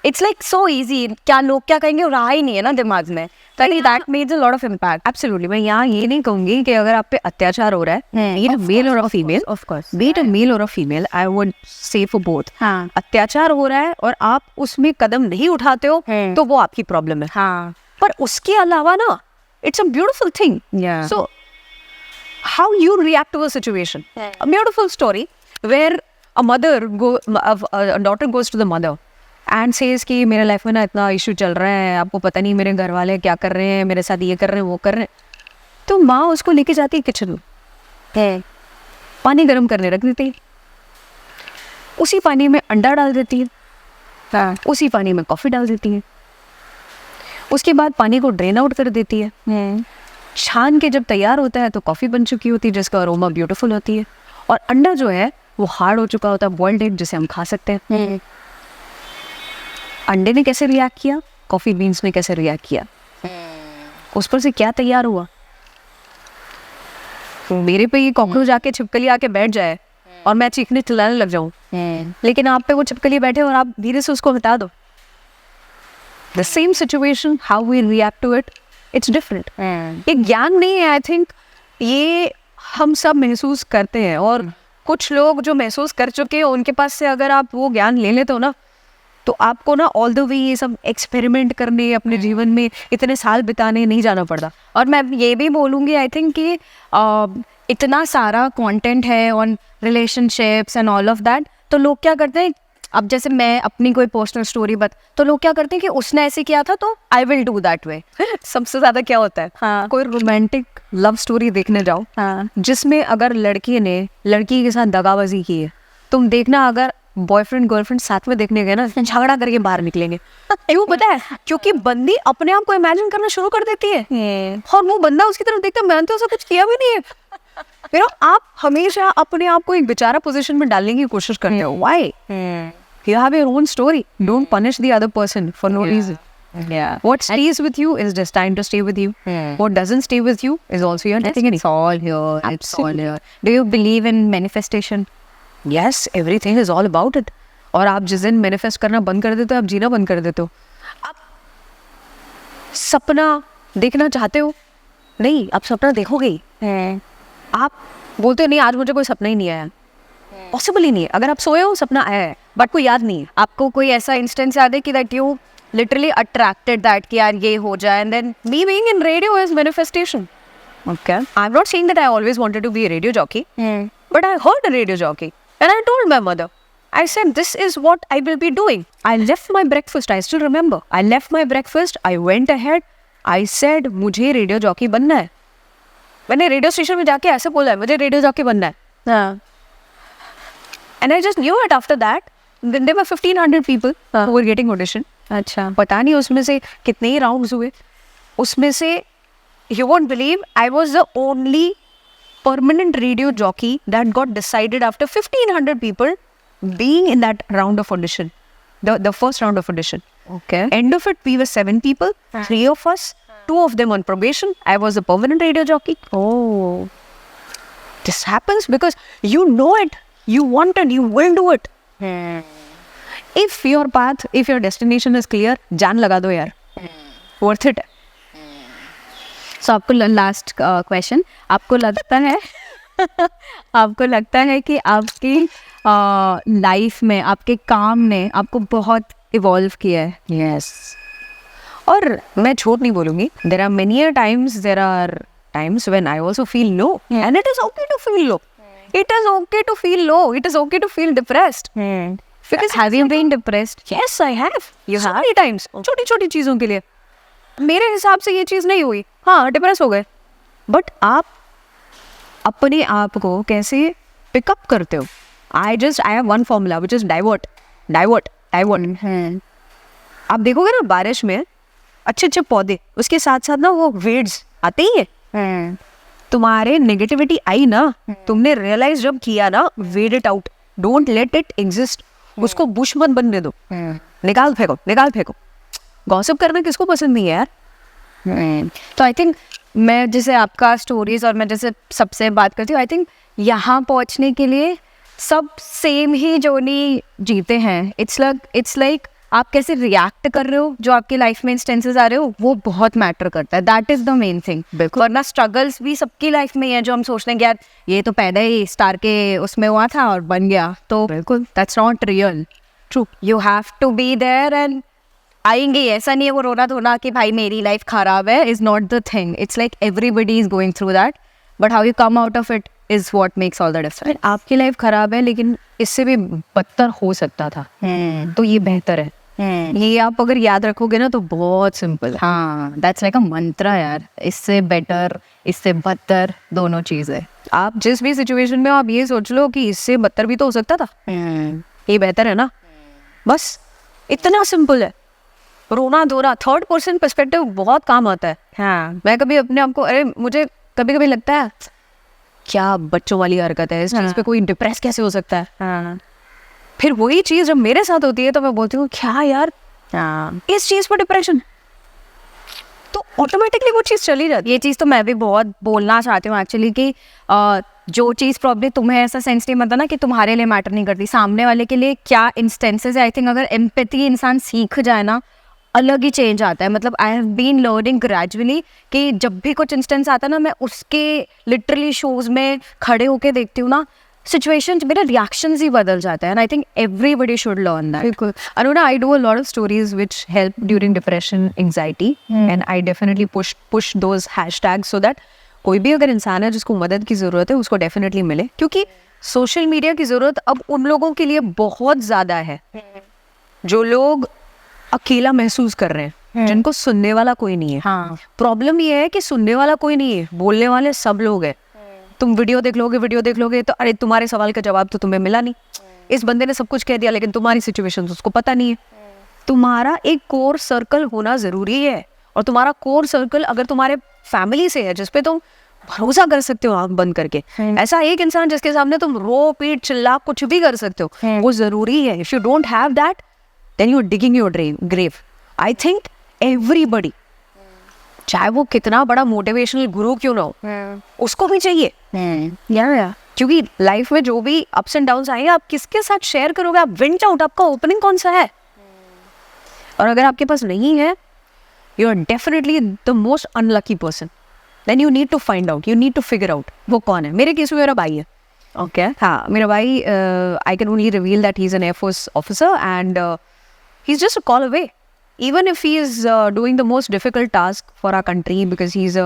it's like so easy, क्या लोग क्या कहेंगे रहा ही नहीं है ना दिमाग में। That makes a lot of impact. Absolutely. मैं यहाँ ये नहीं कहूंगी कि अगर आप पे अत्याचार हो रहा है, ये मेल और female, of course, be it a male और female, I would say for both. हाँ, अत्याचार हो रहा है और आप उसमें कदम नहीं उठाते हो तो वो आपकी प्रॉब्लम है। हाँ, पर उसके अलावा ना, it's a beautiful thing. So how you react to a situation. A beautiful story where a daughter goes to the mother and says कि मेरे लाइफ में ना इतना इशू चल रहा है, आपको पता नहीं मेरे घर वाले क्या कर रहे हैं, मेरे साथ ये कर रहे हैं, वो कर रहे हैं। तो माँ उसको लेके जाती है किचन में, पानी गर्म करने रख देती है, उसी पानी में अंडा डाल देती है, उसी पानी में कॉफ़ी डाल देती है, उसके बाद पानी को ड्रेन आउट कर देती है। छान के जब तैयार होता है तो कॉफ़ी बन चुकी होती है जिसका अरोमा ब्यूटीफुल होती है, और अंडा जो है वो हार्ड हो चुका होता है, बॉइल्ड एग जिसे हम खा सकते हैं। अंडे ने कैसे रिएक्ट किया, कॉफ़ी बीन्स ने कैसे रिएक्ट किया, उस पर से क्या तैयार हुआ। मेरे पे ये कॉकरोच आके छिपकली आके बैठ जाए और मैं चीखने चिल्लाने लग जाऊं, लेकिन आप पे वो छिपकली बैठे और आप धीरे से उसको हटा दो। The same situation, how we react to it, it's different. ये ज्ञान नहीं है, आई थिंक ये हम सब महसूस करते हैं, और कुछ लोग जो महसूस कर चुके हैं उनके पास से अगर आप वो ज्ञान ले लेते हो ना, तो आपको ना ऑल द वे ये सब एक्सपेरिमेंट करने, अपने जीवन में इतने साल बिताने नहीं जाना पड़ता। और मैं ये भी बोलूँगी, आई थिंक कि इतना सारा कंटेंट है on relationships and all of that, तो लोग क्या करते हैं, अब जैसे मैं अपनी कोई पर्सनल स्टोरी तो लोग क्या करते हैं कि उसने ऐसे किया था तो I will do that way. सबसे ज्यादा क्या होता है, हाँ। कोई रोमांटिक लव स्टोरी देखने जाओ, हाँ। जिसमें अगर लड़की ने लड़की के साथ दगाबाजी की है, तुम देखना अगर बॉयफ्रेंड गर्लफ्रेंड साथ में देखने गए ना, झगड़ा करके बाहर निकलेंगे। क्यों पता है? क्योंकि बंदी अपने आप को इमेजिन करना शुरू कर देती है और वो बंदा उसकी तरफ देखता है, मैंने तो ऐसा कुछ किया भी नहीं है। आप हमेशा अपने आप को एक बेचारा पोजीशन में डालने की कोशिश करते हो। Why? You have your own story. Don't punish the other person for no reason. Yeah. What stays with you is destined to stay with you. What doesn't stay with you is also your destiny. It's all here. It's all here. Do you believe in manifestation? Yes, everything is all about it. और आप जिस दिन manifest करना बंद कर देते हो, आप जीना बंद कर देते हो। आप सपना देखना चाहते हो, नहीं, आप सपना देखोगे ही। आप बोलते हो नहीं, आज मुझे कोई सपना ही नहीं आया, पॉसिबल ही नहीं है। अगर आप सोए हो, सपना आया है बट कोई याद नहीं है। आपको कोई ऐसा इंस्टेंस याद है कि that you literally attracted that कि यार ये हो जाए, and than me being in radio is manifestation. Okay. I'm not saying that I always wanted to be a radio jockey, but I heard a radio jockey and I told my mother, I said, this is what I will be doing. I left my breakfast, I still remember. I left my breakfast, I went ahead, I said, मुझे radio jockey बनना है। मैंने radio station में जाके ऐसे बोला है, मुझे रेडियो जॉकी बनना है। हाँ। And I just knew it after that. Then there were 1,500 people who were getting audition. अच्छा। पता नहीं उसमें से कितने ही राउंड्स हुए। उसमें से you won't believe, I was the only permanent radio jockey that got decided after 1,500 people being in that round of audition, the first round of audition. Okay. End of it, we were 7 people, 3 of us, 2 of them on probation. I was a permanent radio jockey. Oh. This happens because you know it, you want it, you will do it. If your path, if your destination is clear, जान लगा दो यार, worth it. So आपको last question, आपको लगता है आपको लगता है कि आपकी लाइफ में आपके काम ने आपको बहुत इवॉल्व किया है? Yes. और मैं झूठ नहीं बोलूँगी, there are many times when I also feel low, and it is okay to feel low. It is okay to feel low. It is okay to feel depressed. Because have you been depressed? Yes, I have. So many times. छोटी छोटी चीज़ों के लिए मेरे हिसाब से ये चीज़ नहीं हुई, हाँ डिप्रेस हो गए, बट आप अपने आप को कैसे पिकअप करते हो? I have one formula which is divert divert divert. आप देखोगे ना बारिश में अच्छे अच्छे पौधे, उसके साथ साथ ना वो वेड्स आते ही है। तुम्हारे नेगेटिविटी आई ना, तुमने रियलाइज जब किया ना, weed it out, don't let it exist. उसको बुश मत बनने दो, निकाल फेंको निकाल फेंको। गॉसिप करना किसको पसंद नहीं है यार? तो आई थिंक मैं जैसे आपका स्टोरीज और मैं जैसे सबसे बात करती हूँ, आई थिंक यहाँ पहुँचने के लिए सब सेम ही जर्नी जीते हैं। इट्स लाइक आप कैसे रिएक्ट कर रहे हो, जो आपकी लाइफ में इंस्टेंसेस आ रहे हो, वो बहुत मैटर करता है। That is the main thing. वरना स्ट्रगल्स भी सबकी लाइफ में है, जो हम सोचते हैं कि यार ये तो पैदा ही स्टार के उसमें हुआ था और बन गया, तो बिल्कुल that's not real. True, you have to be there and आएंगे। ऐसा नहीं है वो रोना धोना कि भाई मेरी लाइफ खराब है, is not the thing. It's like everybody is going through that, but how you come out of it is what makes all the difference. आपकी लाइफ खराब है लेकिन इससे भी बदतर हो सकता था, तो ये बेहतर है। ये आप अगर याद रखोगे ना तो बहुत सिंपल। हाँ, दैट्स लाइक अ मंत्रा यार। इससे बेटर, इससे बदतर दोनों चीज़ें। आप जिस भी सिचुएशन में हो, आप ये सोच लो कि इससे बदतर भी तो हो सकता था, ये बेहतर है ना। बस इतना सिंपल है। रोना धोना, थर्ड पर्सन पर्सपेक्टिव बहुत काम आता है। हाँ, मैं कभी अपने आप को, अरे मुझे कभी कभी लगता है क्या बच्चों वाली हरकत है, इस चीज़ पे कोई डिप्रेस कैसे हो सकता है। हाँ, फिर वही चीज़ जब मेरे साथ होती है तो मैं बोलती हूँ क्या यार, हाँ, इस चीज़ पर डिप्रेशन, तो ऑटोमेटिकली वो चीज़ चली जाती है। ये चीज़ तो मैं भी बहुत बोलना चाहती हूँ एक्चुअली कि जो चीज़ प्रॉब्लम तुम्हें ऐसा सेंस नहीं बनता ना कि तुम्हारे लिए मैटर नहीं करती, सामने वाले के लिए क्या इंस्टेंसेस है। आई थिंक अगर एम्पैथी इंसान सीख जाए ना, अलग ही चेंज आता है। मतलब I have been learning gradually कि जब भी कुछ इंस्टेंस आता है ना, मैं उसके लिटरली शोज में खड़े होके देखती हूँ ना, सिचुएशंस, मेरे रिएक्शंस ही बदल जाते हैं। And I think everybody should learn that. बिल्कुल Anuna, I do a lot of stories which help during depression, anxiety, and I definitely push those hashtags so that कोई भी अगर इंसान है जिसको मदद की ज़रूरत है उसको डेफिनेटली मिले। क्योंकि सोशल मीडिया की जरूरत अब उन लोगों के लिए बहुत ज्यादा है जो लोग अकेला महसूस कर रहे हैं, जिनको सुनने वाला कोई नहीं है। हाँ प्रॉब्लम ये है कि सुनने वाला कोई नहीं है, बोलने वाले सब लोग हैं। तुम वीडियो देख लोगे तो अरे तुम्हारे सवाल का जवाब तो तुम्हें मिला नहीं, इस बंदे ने सब कुछ कह दिया लेकिन तुम्हारी सिचुएशन उसको पता नहीं है। तुम्हारा एक कोर सर्कल होना जरूरी है, और तुम्हारा कोर सर्कल अगर तुम्हारे फैमिली से है जिसपे तुम भरोसा कर सकते हो आंख बंद करके, ऐसा एक इंसान जिसके सामने तुम रो पीट चिल्ला कुछ भी कर सकते हो, वो जरूरी है। If you don't have that then you are digging your grave. I think everybody, चाहे वो कितना बड़ा मोटिवेशनल गुरु क्यों ना हो, उसको भी चाहिए। क्योंकि लाइफ में जो भी अप्स एंड डाउन्स आएंगे, आप किसके साथ शेयर करोगे? आप विंड आउट, आपका ओपनिंग कौन सा है? और अगर आपके पास नहीं है, you are definitely the most unlucky person. Then you need to find out, you need to figure out वो कौन है। मेरे केस में मेरा भाई है। ओके हाँ, मेरा भाई, I can only reveal that he is an air force officer and he is just a call away. Even if he is doing the most difficult task for our country because he is a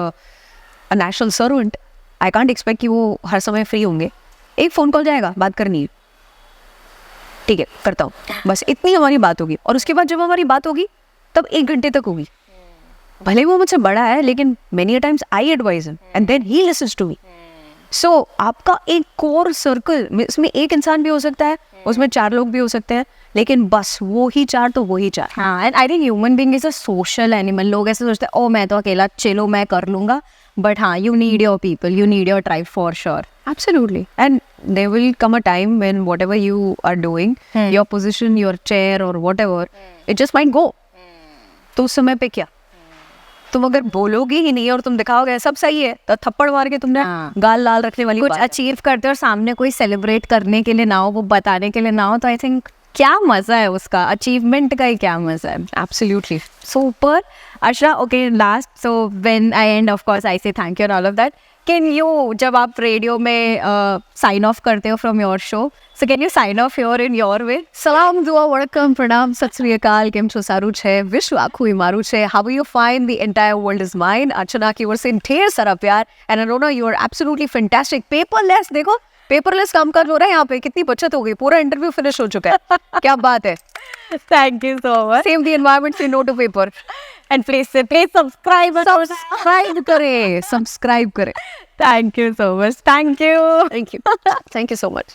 national servant, I can't expect कि वो हर समय free होंगे। एक phone call जाएगा, बात करनी है, ठीक है करता हूँ, बस इतनी हमारी बात होगी। और उसके बाद जब हमारी बात होगी तब 1 घंटे तक होगी। भले वो मुझसे बड़ा है लेकिन many a times I advise him and then he listens to me. So आपका एक कोर सर्कल, इसमें एक इंसान भी हो सकता है, उसमें 4 लोग भी हो सकते हैं, लेकिन बस वो ही 4 तो वो ही 4। हाँ, and I think human being is a social animal. लोग ऐसे सोचते हैं ओ मैं तो अकेला, चलो मैं कर लूंगा, बट हाँ, you need your people, you need your tribe for sure. Absolutely. And there will come a time when whatever you are doing, your position, your chair or whatever, it just might go. तो उस समय पे क्या? तुम अगर बोलोगे ही नहीं और तुम दिखाओगे सब सही है, तो थप्पड़ मार के तुमने गाल लाल रखने वाली कुछ बात है। अचीव करते हो और सामने कोई सेलिब्रेट करने के लिए ना हो, वो बताने के लिए ना हो, तो आई थिंक क्या मजा है उसका, अचीवमेंट का ही क्या मजा है। Absolutely. Super. Ashra, okay, last, so when I end, of course, I say thank you and all of that. Can you, जब आप रेडियो में sign off करते हो from your show, so can you sign off here in your way? सलाम, दुआ, वड़कम, प्रणाम, सत श्री अकाल, केम छो सारू छे, विश्व आखू मारू छे, how are you fine, the entire world is mine। अर्चना की ओर से ढेर सारा प्यार, and Arona, you are absolutely fantastic। Paperless, देखो पेपरलेस काम कर हो रहा है यहाँ पे, कितनी बचत हो गई, पूरा इंटरव्यू फिनिश हो चुका है। क्या बात है। Thank you so much. Save the environment, say no to paper। And please subscribe. Subscribe करें, सब्सक्राइब करें। Thank you so much. Thank you. Thank you. Thank you so much.